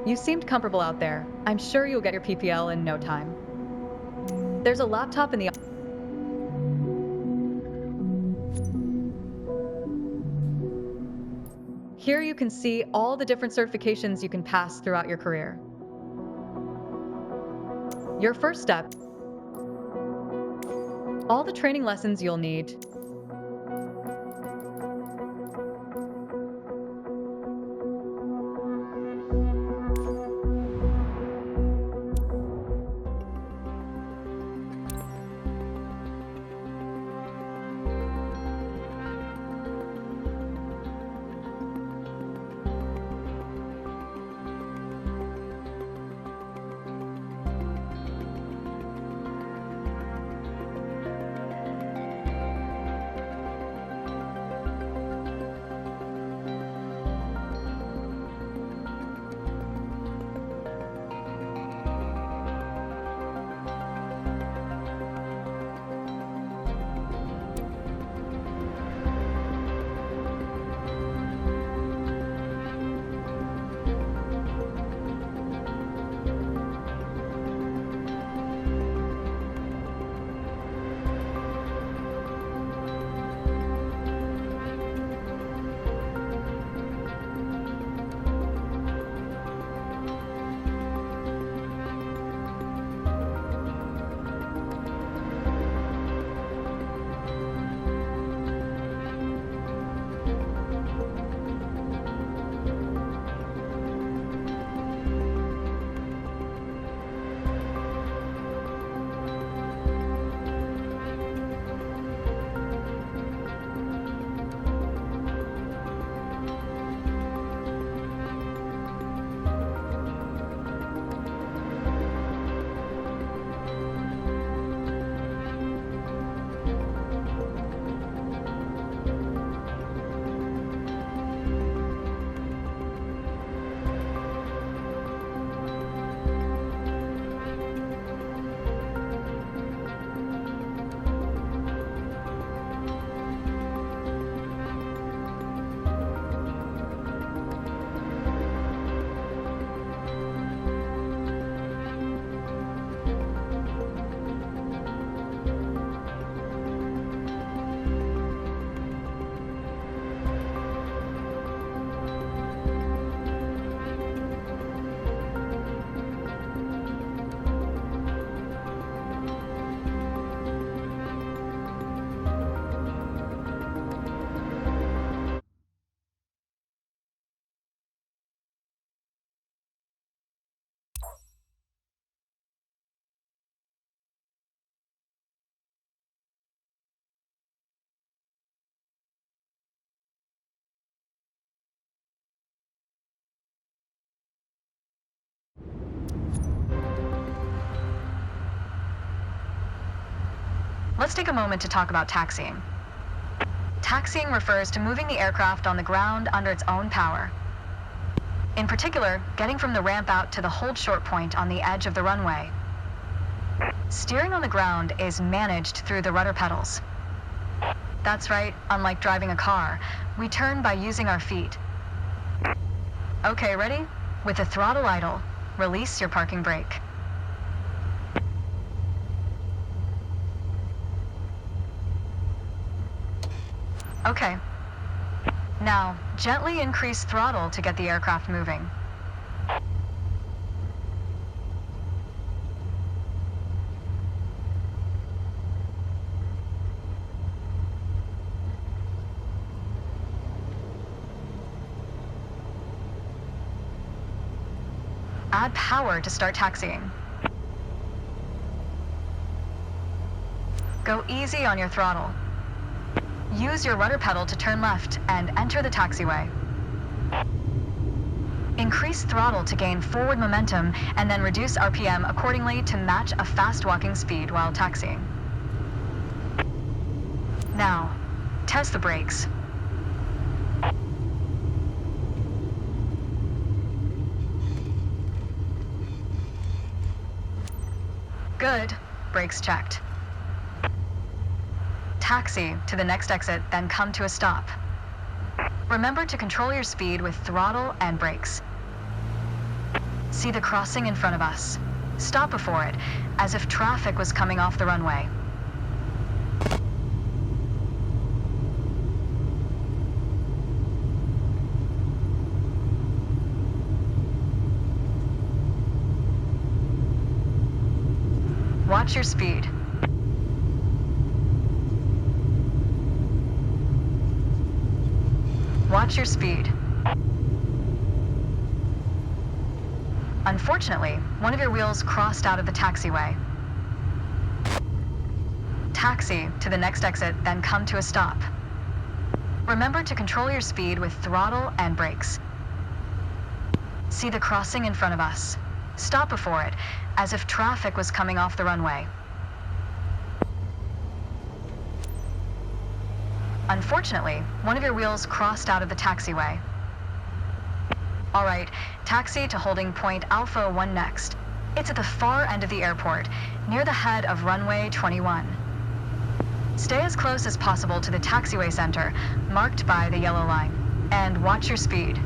You seemed comfortable out there. I'm sure you'll get your PPL in no time. There's a laptop in the... Here you can see all the different certifications you can pass throughout your career. Your first step, all the training lessons you'll need. Let's take a moment to talk about taxiing. Taxiing refers to moving the aircraft on the ground under its own power. In particular, getting from the ramp out to the hold short point on the edge of the runway. Steering on the ground is managed through the rudder pedals. That's right, unlike driving a car, we turn by using our feet. Okay, ready? With the throttle idle, release your parking brake. Okay. Now, gently increase throttle to get the aircraft moving. Add power to start taxiing. Go easy on your throttle. Use your rudder pedal to turn left and enter the taxiway. Increase throttle to gain forward momentum and then reduce RPM accordingly to match a fast walking speed while taxiing. Now, test the brakes. Good. Brakes checked. Taxi to the next exit, then come to a stop. Remember to control your speed with throttle and brakes. See the crossing in front of us. Stop before it, as if traffic was coming off the runway. Watch your speed. Watch your speed. Unfortunately, one of your wheels crossed out of the taxiway. Taxi to the next exit, then come to a stop. Remember to control your speed with throttle and brakes. See the crossing in front of us. Stop before it, as if traffic was coming off the runway. Unfortunately, one of your wheels crossed out of the taxiway. All right, taxi to holding point Alpha 1 next. It's at the far end of the airport, near the head of runway 21. Stay as close as possible to the taxiway center, marked by the yellow line, and watch your speed.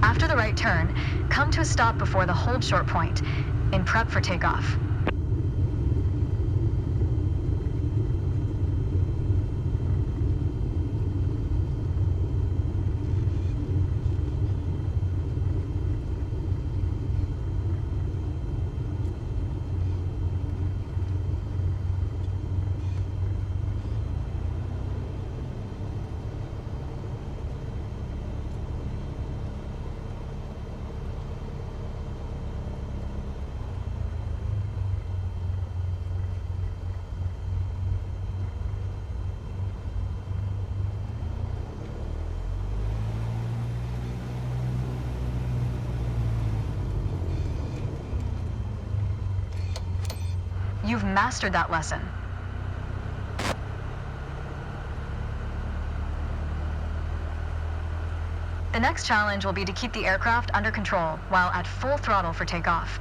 After the right turn, come to a stop before the hold short point, in prep for takeoff. You've mastered that lesson. The next challenge will be to keep the aircraft under control while at full throttle for takeoff.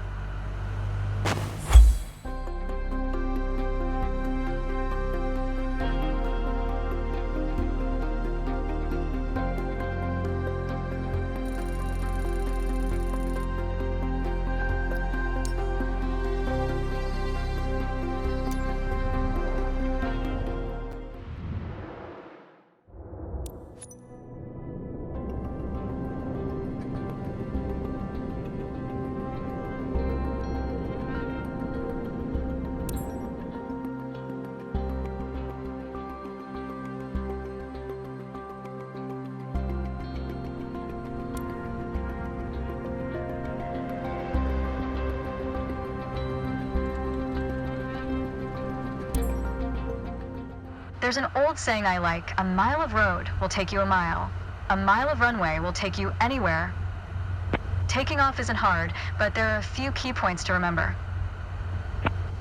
There's an old saying I like, a mile of road will take you a mile. A mile of runway will take you anywhere. Taking off isn't hard, but there are a few key points to remember.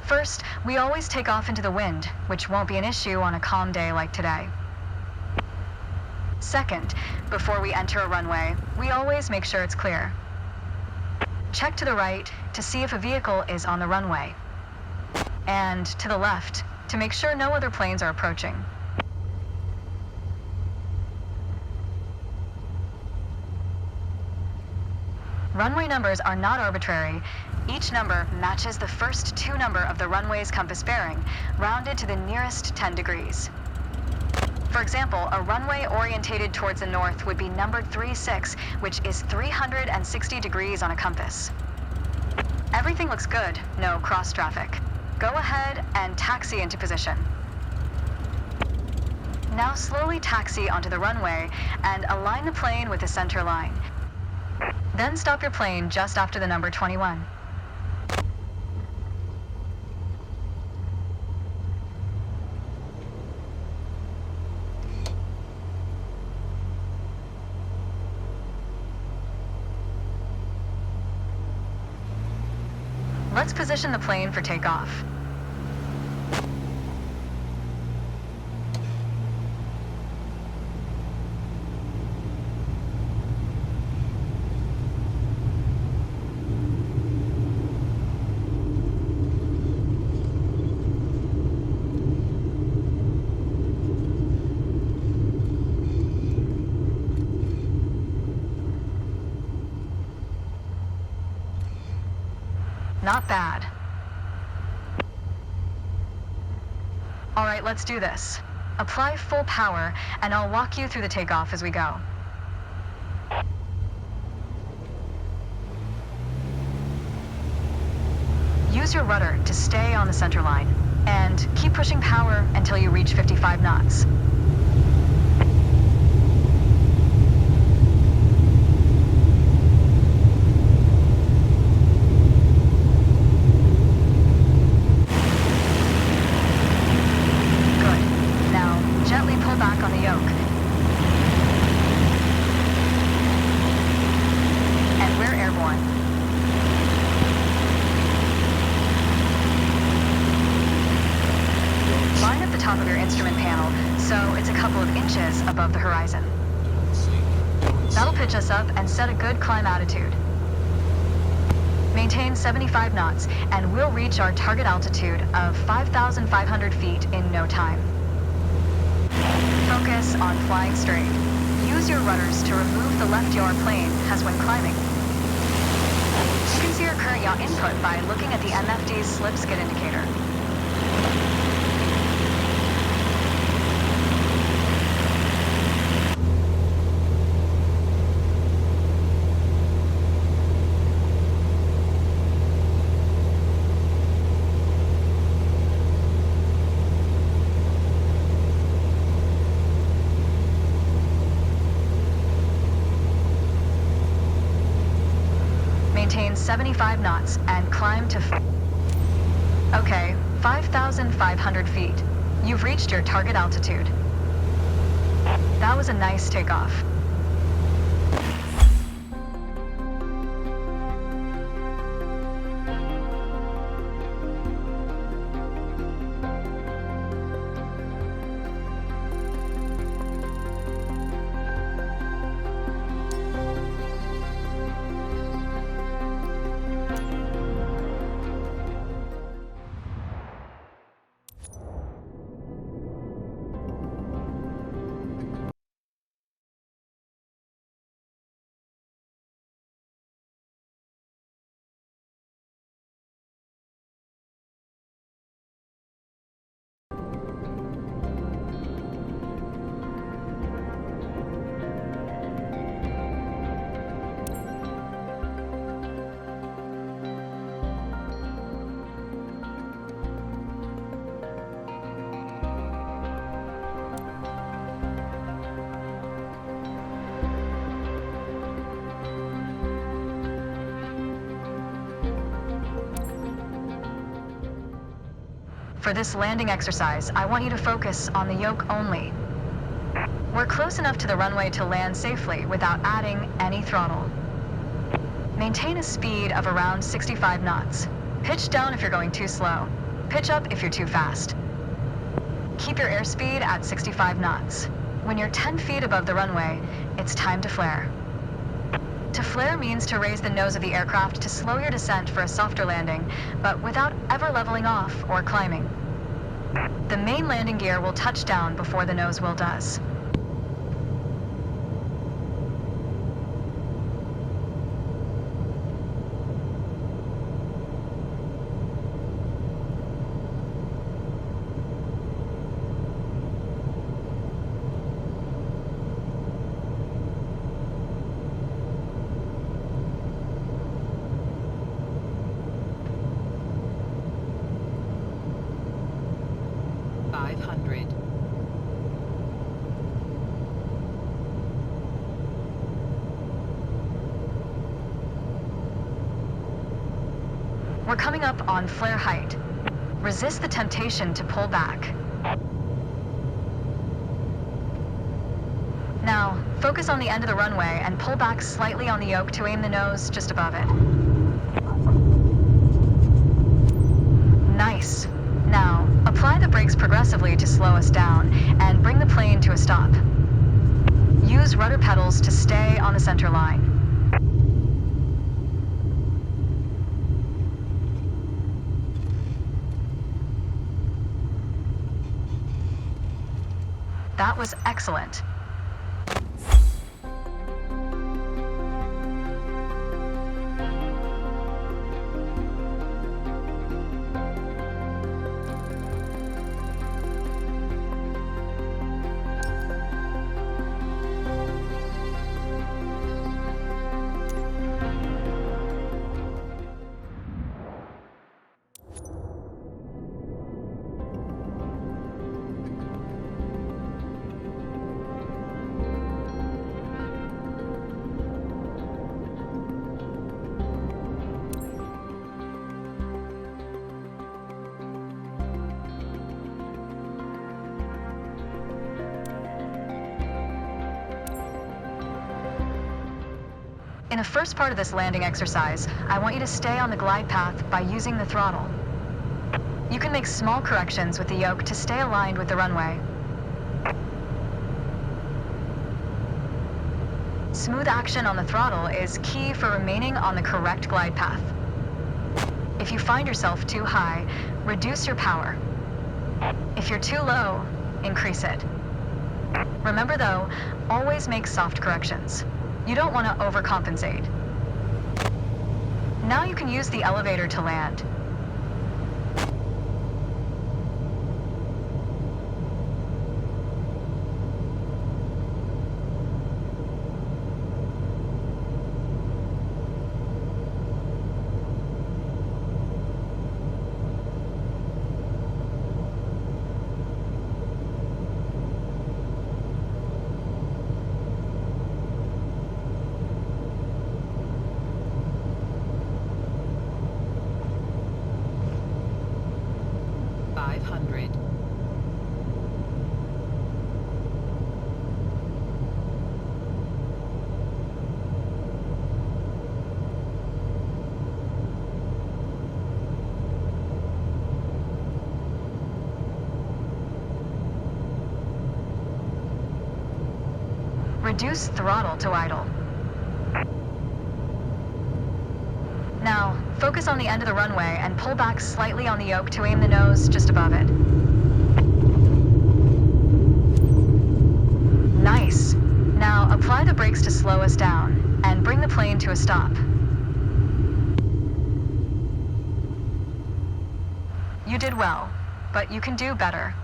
First, we always take off into the wind, which won't be an issue on a calm day like today. Second, before we enter a runway, we always make sure it's clear. Check to the right to see if a vehicle is on the runway, and to the left to make sure no other planes are approaching. Runway numbers are not arbitrary. Each number matches the first two number of the runway's compass bearing, rounded to the nearest 10 degrees. For example, a runway orientated towards the north would be numbered 36, which is 360 degrees on a compass. Everything looks good, no cross traffic. Go ahead and taxi into position. Now slowly taxi onto the runway and align the plane with the center line. Then stop your plane just after the number 21. Let's position the plane for takeoff. Not bad. All right, let's do this. Apply full power, and I'll walk you through the takeoff as we go. Use your rudder to stay on the center line, and keep pushing power until you reach 55 knots. Top of your instrument panel, so it's a couple of inches above the horizon. That'll pitch us up and set a good climb altitude. Maintain 75 knots, and we'll reach our target altitude of 5,500 feet in no time. Focus on flying straight. Use your rudders to remove the left yaw plane as when climbing. You can see your current yaw input by looking at the MFD's slip skid indicator. Maintain 75 knots and climb to... Okay, 5,500 feet. You've reached your target altitude. That was a nice takeoff. For this landing exercise, I want you to focus on the yoke only. We're close enough to the runway to land safely without adding any throttle. Maintain a speed of around 65 knots. Pitch down if you're going too slow. Pitch up if you're too fast. Keep your airspeed at 65 knots. When you're 10 feet above the runway, it's time to flare. To flare means to raise the nose of the aircraft to slow your descent for a softer landing, but without ever leveling off or climbing. The main landing gear will touch down before the nose wheel does. We're coming up on flare height. Resist the temptation to pull back. Now, focus on the end of the runway and pull back slightly on the yoke to aim the nose just above it. Nice. Now, apply the brakes progressively to slow us down and bring the plane to a stop. Use rudder pedals to stay on the center line. That was excellent. In the first part of this landing exercise, I want you to stay on the glide path by using the throttle. You can make small corrections with the yoke to stay aligned with the runway. Smooth action on the throttle is key for remaining on the correct glide path. If you find yourself too high, reduce your power. If you're too low, increase it. Remember though, always make soft corrections. You don't want to overcompensate. Now you can use the elevator to land. Reduce throttle to idle. Now, focus on the end of the runway and pull back slightly on the yoke to aim the nose just above it. Nice. Now, apply the brakes to slow us down and bring the plane to a stop. You did well, but you can do better.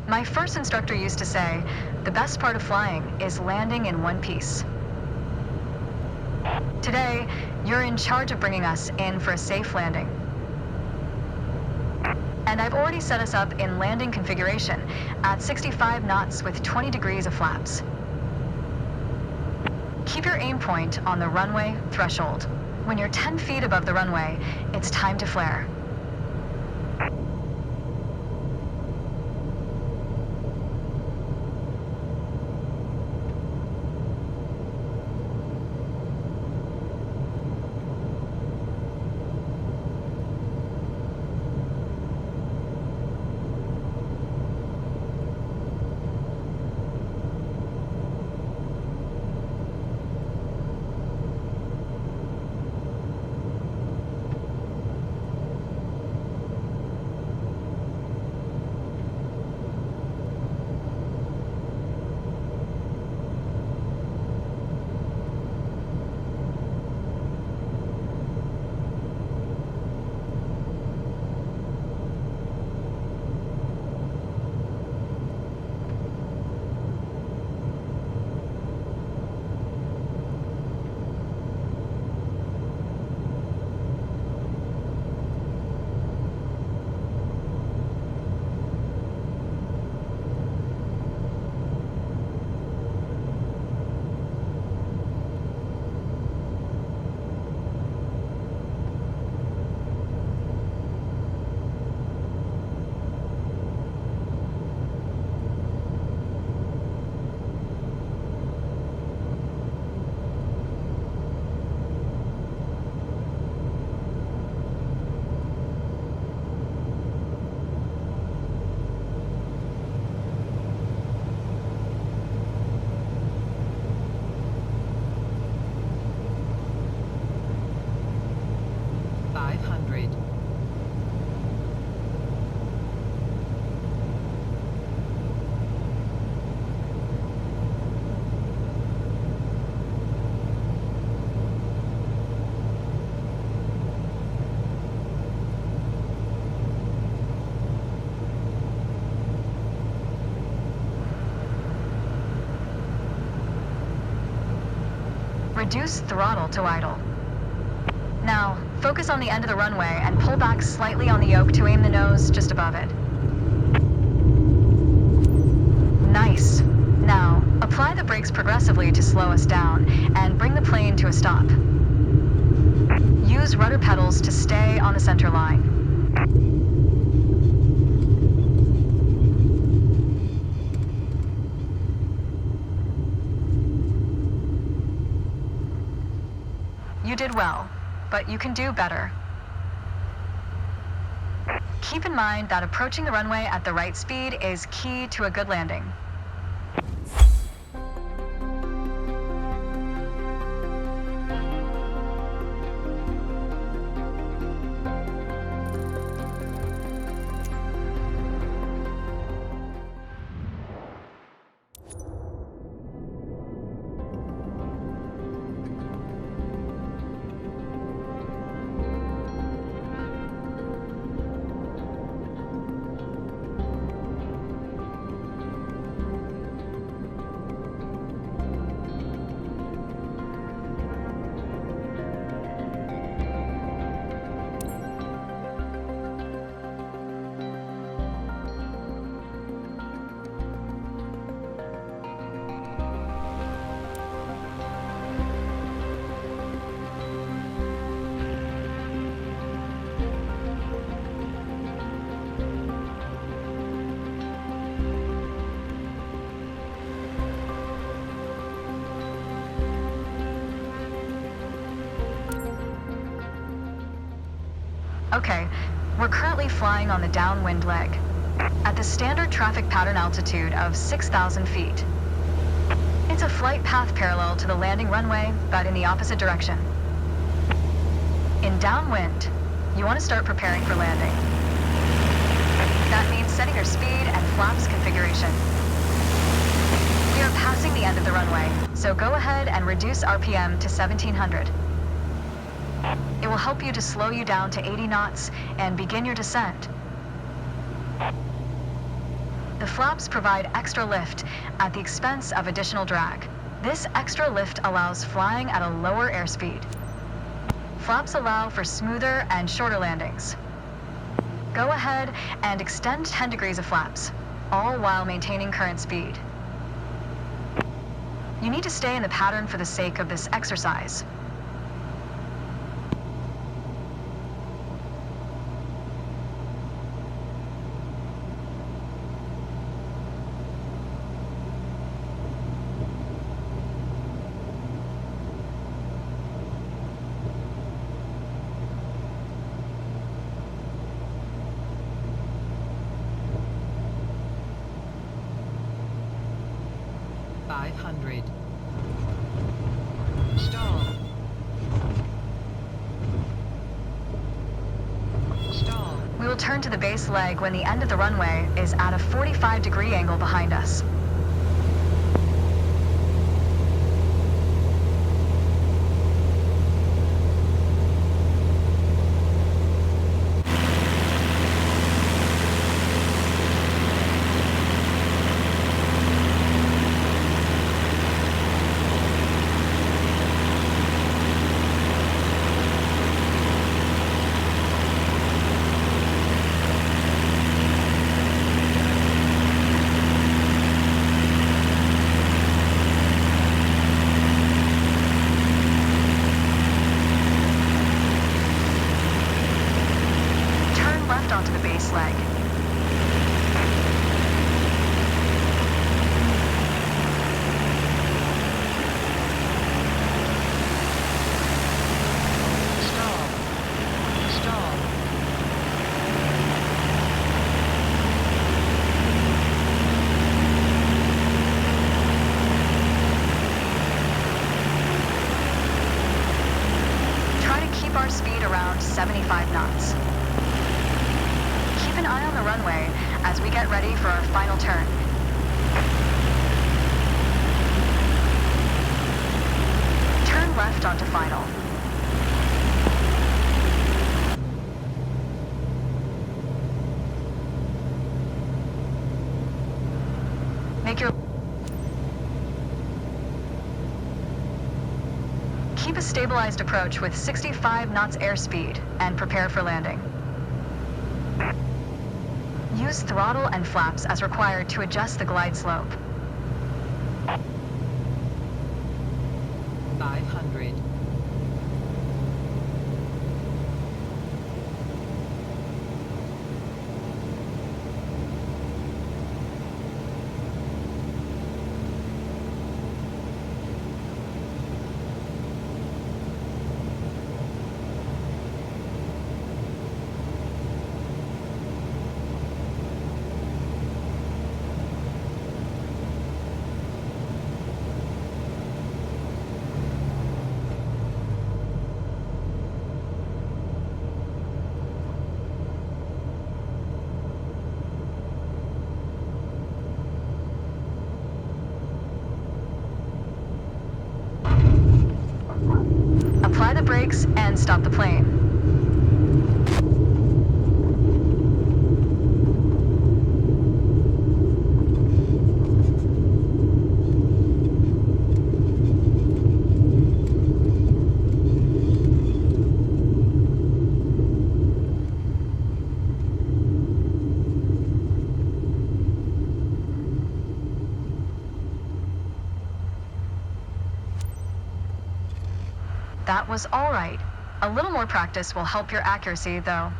My first instructor used to say, the best part of flying is landing in one piece. Today, you're in charge of bringing us in for a safe landing. And I've already set us up in landing configuration at 65 knots with 20 degrees of flaps. Keep your aim point on the runway threshold. When you're 10 feet above the runway, it's time to flare. reduce throttle to idle. Now, focus on the end of the runway and pull back slightly on the yoke to aim the nose just above it. Nice. Now, apply the brakes progressively to slow us down and bring the plane to a stop. Use rudder pedals to stay on the center line. You did well, but you can do better. Keep in mind that approaching the runway at the right speed is key to a good landing. Okay, we're currently flying on the downwind leg, at the standard traffic pattern altitude of 6,000 feet. It's a flight path parallel to the landing runway, but in the opposite direction. In downwind, you want to start preparing for landing. That means setting your speed and flaps configuration. We are passing the end of the runway, so go ahead and reduce RPM to 1700. It will help you to slow you down to 80 knots and begin your descent. The flaps provide extra lift at the expense of additional drag. This extra lift allows flying at a lower airspeed. Flaps allow for smoother and shorter landings. Go ahead and extend 10 degrees of flaps, all while maintaining current speed. You need to stay in the pattern for the sake of this exercise. Stall. Stall. We will turn to the base leg when the end of the runway is at a 45-degree angle behind us. Onto the base leg. Stall. Stall. Try to keep our speed around 75 knots. Keep an eye on the runway as we get ready for our final turn. Turn left onto final. Keep a stabilized approach with 65 knots airspeed and prepare for landing. Use throttle and flaps as required to adjust the glide slope. 500. Apply the brakes and stop the plane. That was all right. A little more practice will help your accuracy, though.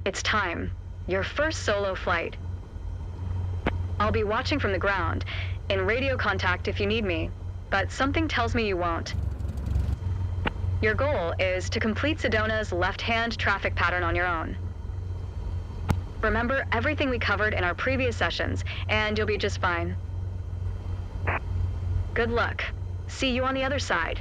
It's time. Your first solo flight. I'll be watching from the ground, in radio contact if you need me, but something tells me you won't. Your goal is to complete Sedona's left-hand traffic pattern on your own. Remember everything we covered in our previous sessions, and you'll be just fine. Good luck. See you on the other side.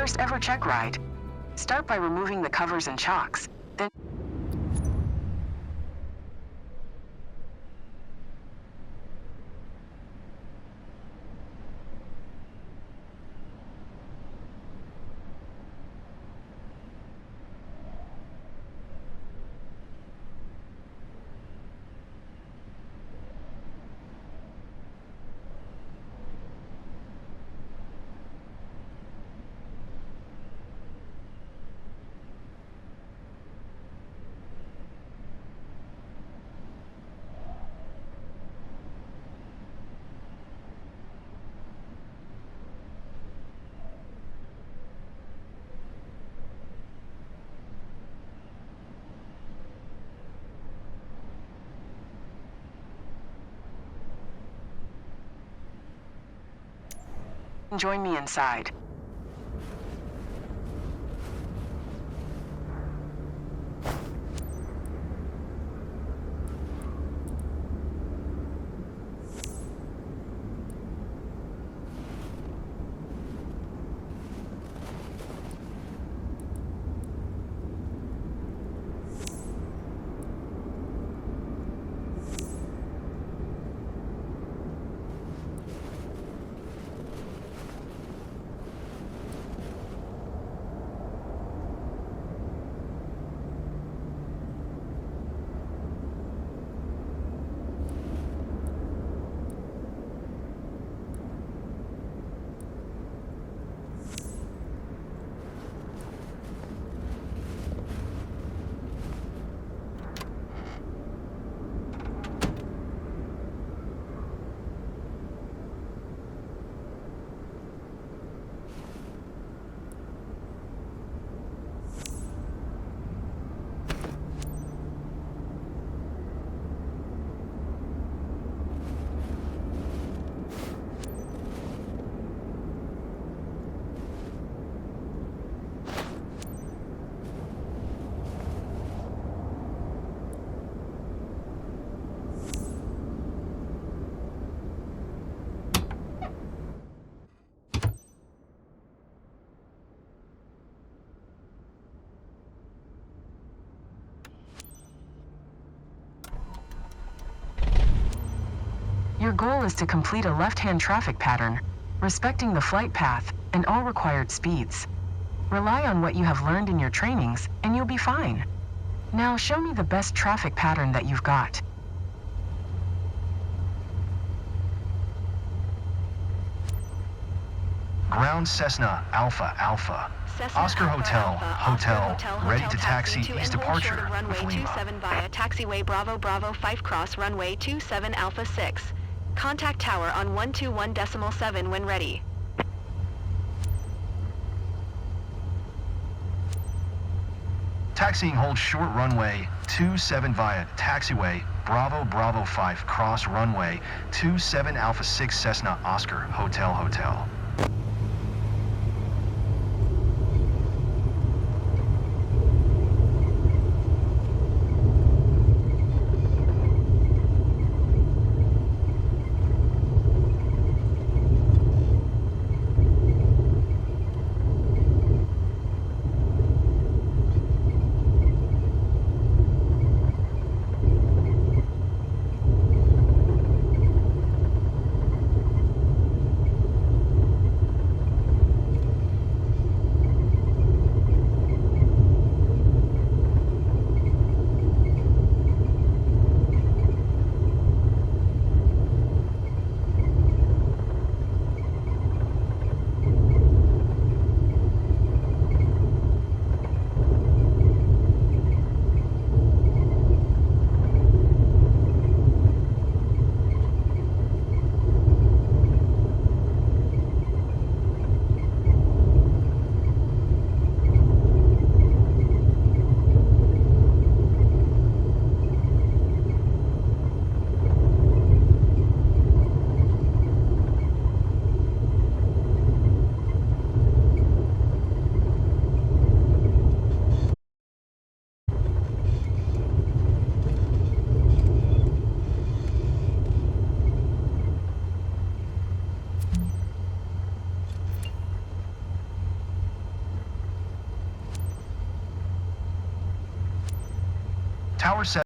first ever check ride. Start by removing the covers and chocks. Then join me inside. Your goal is to complete a left-hand traffic pattern, respecting the flight path and all required speeds. Rely on what you have learned in your trainings, and you'll be fine. Now show me the best traffic pattern that you've got. Ground Cessna Alpha Alpha. Cessna Oscar Alpha Hotel, Alpha, Hotel, ready to taxi to east and hold departure short of runway with Lima. 27 via taxiway Bravo Bravo 5 cross runway 27 Alpha 6. Contact tower on 121.7 when ready. Taxiing hold short runway 27 via taxiway Bravo Bravo 5 cross runway 27 Alpha 6 Cessna Oscar Hotel Hotel. Tower 7.